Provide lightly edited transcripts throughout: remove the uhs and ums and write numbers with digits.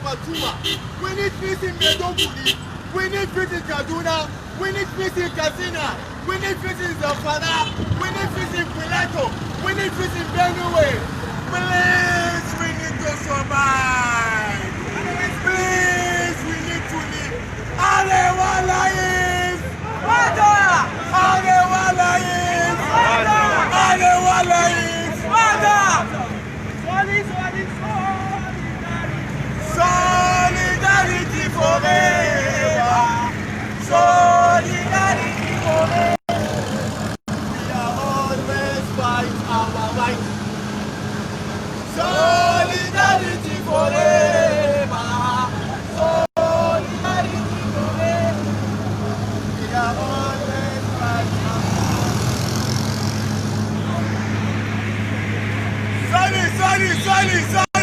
Matuma. We need peace in Maiduguri. We need peace in Kaduna. We need peace in Katsina. We need peace in Zamfara. We need peace in Filato. We need peace in Benue. Please, we need to survive. Please, we need to live. Arewa life. Arewa life. Arewa life. Solidarity forever. Solidarity forever. We are always fight our right. Solidarity forever. Solidarity forever. We are always fight our right. Sorry. Solidarity forever.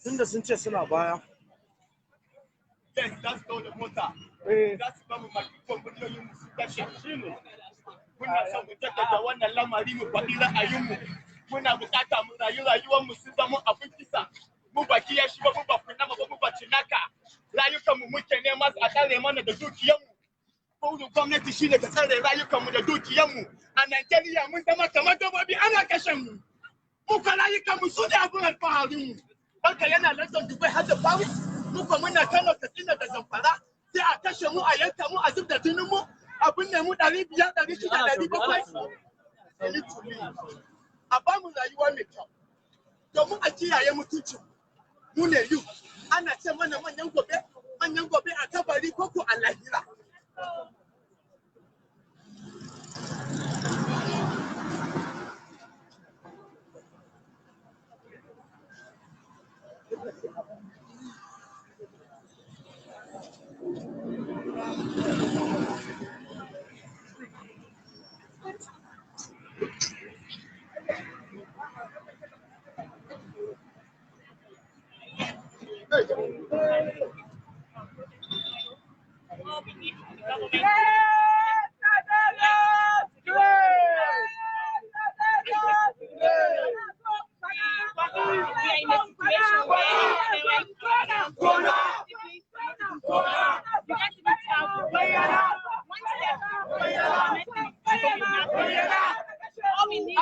Tunda sun ce suna baya. Yes, that's all the mota. That's ba mu makikon biliyoyin mu su kashe shi ne. Muna son mu jaddada wannan lamari mu faɗi ra'ayinmu. Muna bukata mu rayu rayuwar mu su zama abin kisa. Mu baki ya shi ba mu ba kunama ba mu ba cinaka. Rayukanmu muke nema a tsare mana da dukiyanmu. Burin gwamnati shi ne ta tsare rayukanmu da dukiyanmu. A Najeriya mun zama kamar dabbobi ana kashe mu. Muka rayukanmu su ne abin alfaharinmu. Haka yana London Dubai har da Paris. Muka muna Kano Katsina da Zamfara. Sai a kashe mu a yanka mu a zub da jinin mu. Abin ne mu 500, 600, 700. A ba mu rayuwa mai kyau. Domin a kiyaye mutuncin mu ne yu. Ana ce mana manyan gobe a kabari ko ko a lahira. All beneath the government. We are in a situation where parents you get to be proud. One step, all we need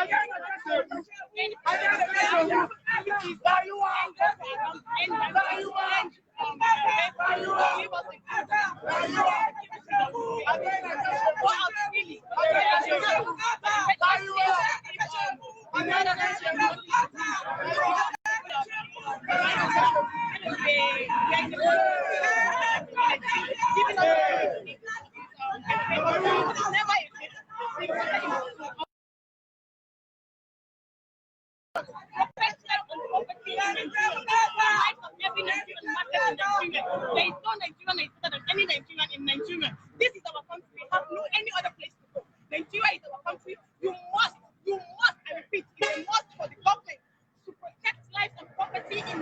there is no Nigerian is better than any Nigerian in Nigeria. This is our country. We have no any other place to go. Nigeria is our country. You must, I repeat, you must for the government to protect life and property in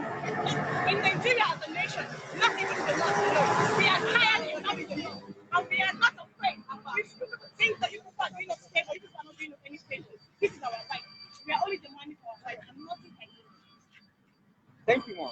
Nigeria as a nation, not even the north alone. We are tired enough in the north, and we are not afraid about things that you people are doing upstate or you people are not doing of any state. This is our right. We are only demanding for our right and nothing like this. Thank you, Mom.